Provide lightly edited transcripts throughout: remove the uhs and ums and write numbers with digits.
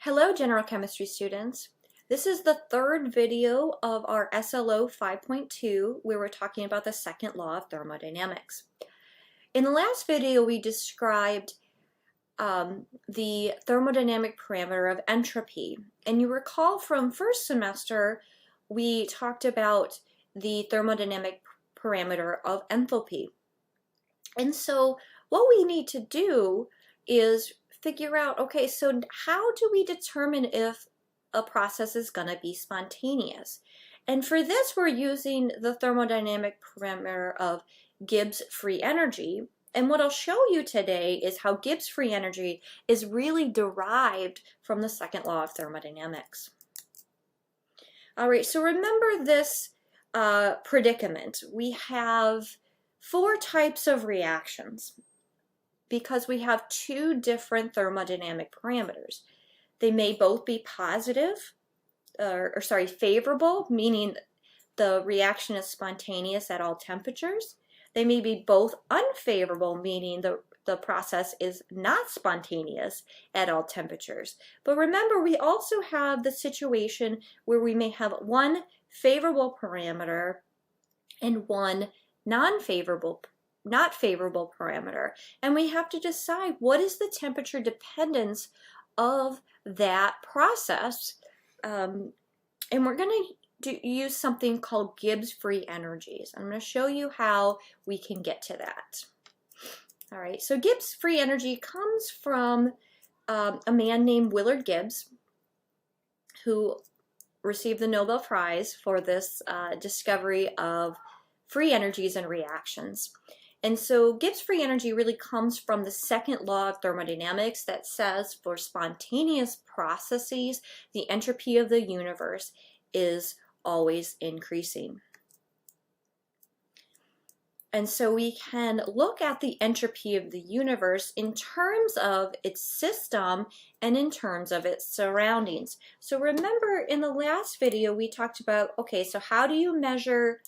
Hello, general chemistry students. This is the third video of our SLO 5.2 where we're talking about the second law of thermodynamics. In the last video, we described the thermodynamic parameter of entropy. And you recall from first semester, we talked about the thermodynamic parameter of enthalpy. And so what we need to do is figure out, okay, so how do we determine if a process is going to be spontaneous? And for this, we're using the thermodynamic parameter of Gibbs free energy. And what I'll show you today is how Gibbs free energy is really derived from the second law of thermodynamics. All right, so remember this predicament. We have four types of reactions because we have two different thermodynamic parameters. They may both be positive, favorable, meaning the reaction is spontaneous at all temperatures. They may be both unfavorable, meaning the process is not spontaneous at all temperatures. But remember, we also have the situation where we may have one favorable parameter and one not favorable parameter, and we have to decide what is the temperature dependence of that process, and we're going to use something called Gibbs free energies. I'm going to show you how we can get to that. All right, so Gibbs free energy comes from a man named Willard Gibbs, who received the Nobel Prize for this discovery of free energies and reactions. And so Gibbs free energy really comes from the second law of thermodynamics that says for spontaneous processes, the entropy of the universe is always increasing. And so we can look at the entropy of the universe in terms of its system and in terms of its surroundings. So remember in the last video we talked about, okay, so how do you measure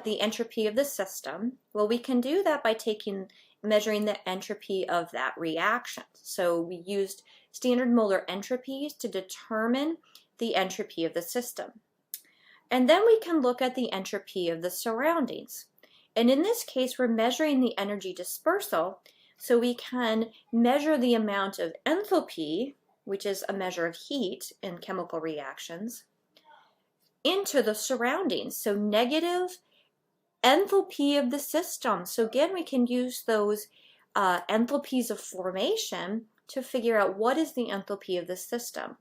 the entropy of the system? Well, we can do that by measuring the entropy of that reaction. So we used standard molar entropies to determine the entropy of the system. And then we can look at the entropy of the surroundings. And in this case, we're measuring the energy dispersal, so we can measure the amount of enthalpy, which is a measure of heat in chemical reactions, into the surroundings, so negative enthalpy of the system. So again, we can use those enthalpies of formation to figure out what is the enthalpy of the system.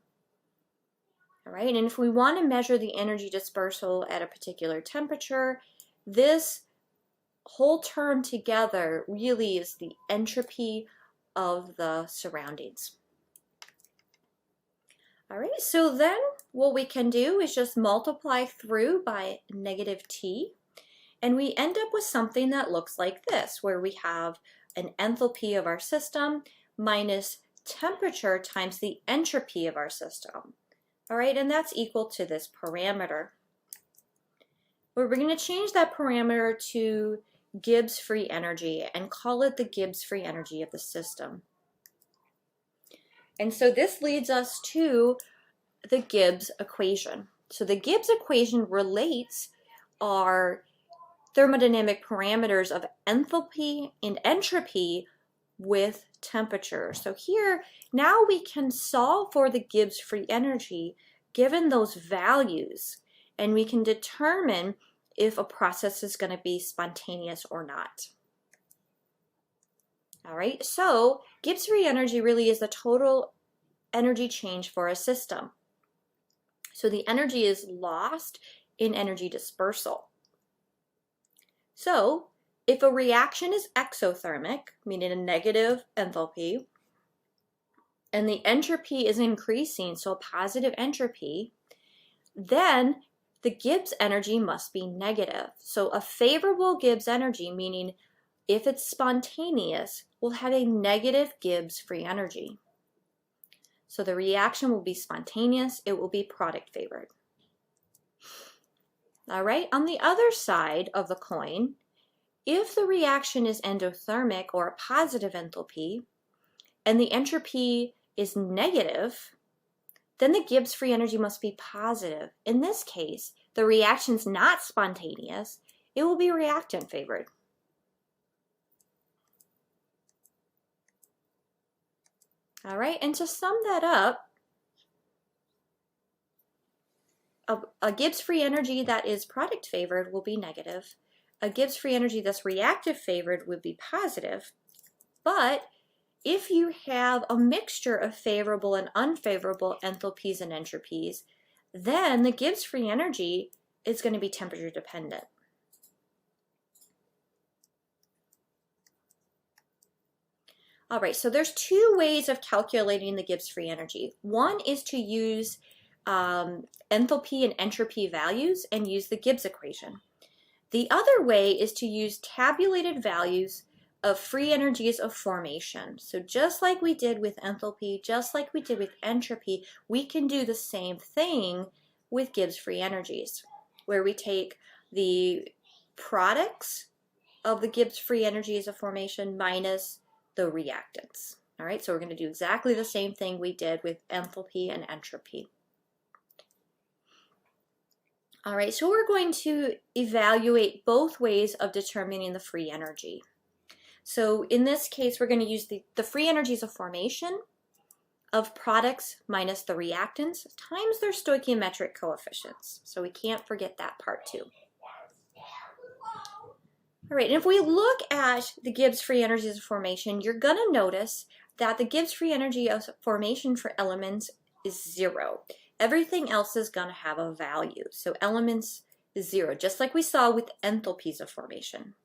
All right, and if we want to measure the energy dispersal at a particular temperature, this whole term together really is the entropy of the surroundings. All right, so then what we can do is just multiply through by negative t, and we end up with something that looks like this, where we have an enthalpy of our system minus temperature times the entropy of our system. All right, and that's equal to this parameter. We're going to change that parameter to Gibbs free energy and call it the Gibbs free energy of the system. And so this leads us to the Gibbs equation. So the Gibbs equation relates our thermodynamic parameters of enthalpy and entropy with temperature. So here, now we can solve for the Gibbs free energy given those values, and we can determine if a process is going to be spontaneous or not. All right, so Gibbs free energy really is the total energy change for a system. So the energy is lost in energy dispersal. So if a reaction is exothermic, meaning a negative enthalpy, and the entropy is increasing, so a positive entropy, then the Gibbs energy must be negative. So a favorable Gibbs energy, meaning if it's spontaneous, will have a negative Gibbs free energy. So the reaction will be spontaneous, it will be product favored. All right, on the other side of the coin, if the reaction is endothermic or a positive enthalpy, and the entropy is negative, then the Gibbs free energy must be positive. In this case, the reaction's not spontaneous. It will be reactant favored. All right, and to sum that up, a Gibbs free energy that is product favored will be negative. A Gibbs free energy that's reactive favored would be positive. But if you have a mixture of favorable and unfavorable enthalpies and entropies, then the Gibbs free energy is going to be temperature dependent. All right, so there's two ways of calculating the Gibbs free energy. One is to use enthalpy and entropy values and use the Gibbs equation. The other way is to use tabulated values of free energies of formation. So just like we did with enthalpy, just like we did with entropy, we can do the same thing with Gibbs free energies, where we take the products of the Gibbs free energies of formation minus the reactants. All right, so we're going to do exactly the same thing we did with enthalpy and entropy. All right, so we're going to evaluate both ways of determining the free energy. So in this case, we're going to use the free energies of formation of products minus the reactants times their stoichiometric coefficients. So we can't forget that part too. All right, and if we look at the Gibbs free energies of formation, you're going to notice that the Gibbs free energy of formation for elements is 0. Everything else is going to have a value. So elements is 0, just like we saw with enthalpies of formation.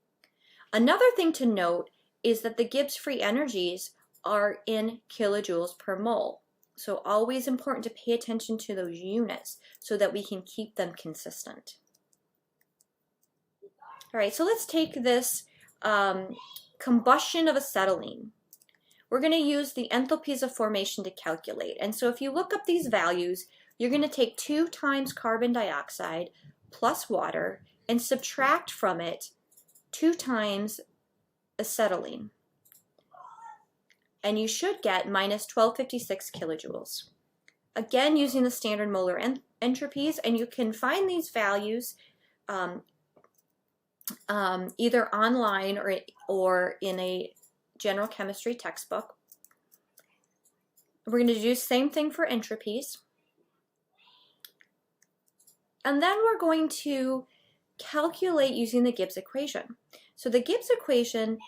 Another thing to note is that the Gibbs free energies are in kilojoules per mole. So always important to pay attention to those units so that we can keep them consistent. All right, so let's take this combustion of acetylene. We're going to use the enthalpies of formation to calculate. And so if you look up these values, you're going to take 2 times carbon dioxide plus water and subtract from it 2 times acetylene. And you should get minus 1256 kilojoules. Again, using the standard molar entropies, and you can find these values either online or in a general chemistry textbook. We're going to do the same thing for entropies. And then we're going to calculate using the Gibbs equation. So the Gibbs equation,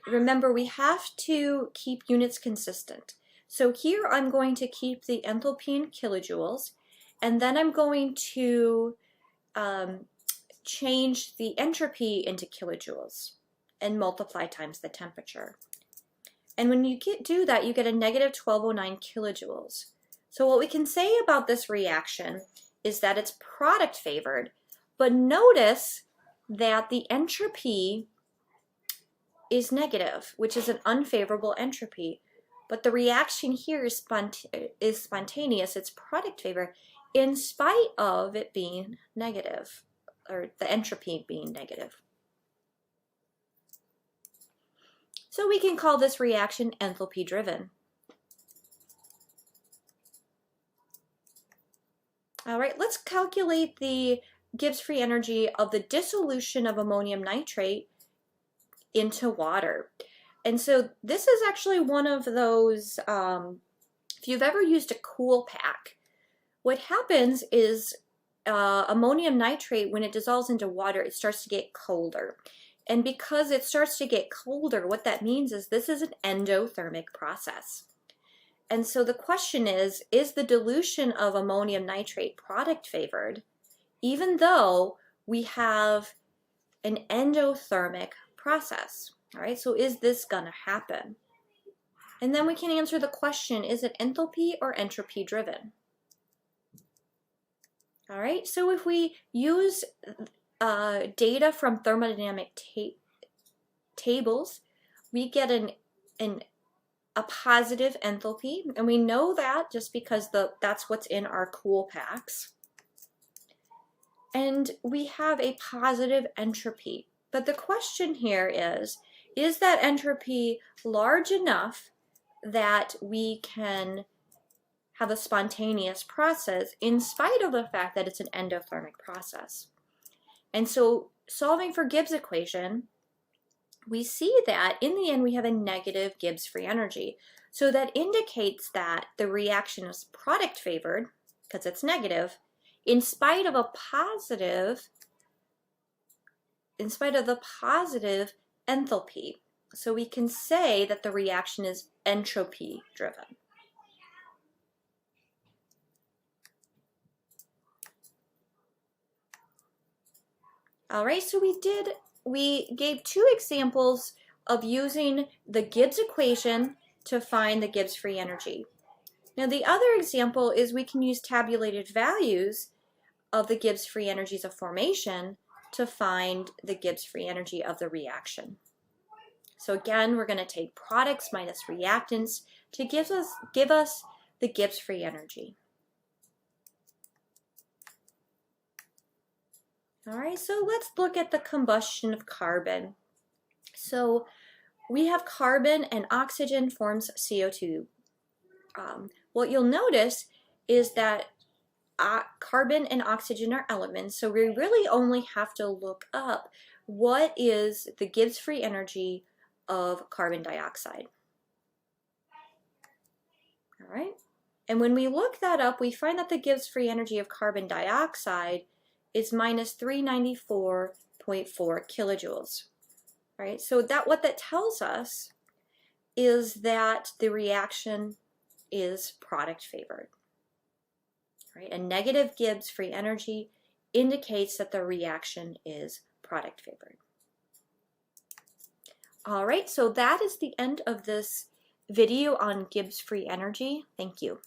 remember, we have to keep units consistent. So here I'm going to keep the enthalpy in kilojoules, and then I'm going to change the entropy into kilojoules and multiply times the temperature. And when you do that, you get a negative 1209 kilojoules. So what we can say about this reaction is that it's product favored, but notice that the entropy is negative, which is an unfavorable entropy. But the reaction here is spontaneous, it's product favored, in spite of it being negative, or the entropy being negative. So we can call this reaction enthalpy driven. All right, let's calculate the Gibbs free energy of the dissolution of ammonium nitrate into water. And so this is actually one of those, if you've ever used a cool pack, what happens is ammonium nitrate, when it dissolves into water, it starts to get colder. And because it starts to get colder, what that means is this is an endothermic process. And so the question is the dilution of ammonium nitrate product favored, even though we have an endothermic process? All right, so is this gonna happen? And then we can answer the question, is it enthalpy or entropy driven? All right, so if we use data from thermodynamic tables, we get a positive enthalpy, and we know that just because that's what's in our cool packs. And we have a positive entropy. But the question here is that entropy large enough that we can have a spontaneous process in spite of the fact that it's an endothermic process. And so solving for Gibbs equation, we see that in the end we have a negative Gibbs free energy. So that indicates that the reaction is product favored, because it's negative, in spite of the positive enthalpy. So we can say that the reaction is entropy driven. All right, so we gave two examples of using the Gibbs equation to find the Gibbs free energy. Now the other example is we can use tabulated values of the Gibbs free energies of formation to find the Gibbs free energy of the reaction. So again, we're going to take products minus reactants to give us the Gibbs free energy. All right, so let's look at the combustion of carbon. So we have carbon and oxygen forms CO2. What you'll notice is that carbon and oxygen are elements, so we really only have to look up what is the Gibbs free energy of carbon dioxide. All right, and when we look that up, we find that the Gibbs free energy of carbon dioxide is minus 394.4 kilojoules. Right, so what that tells us is that the reaction is product favored. Right, a negative Gibbs free energy indicates that the reaction is product favored. All right, so that is the end of this video on Gibbs free energy. Thank you.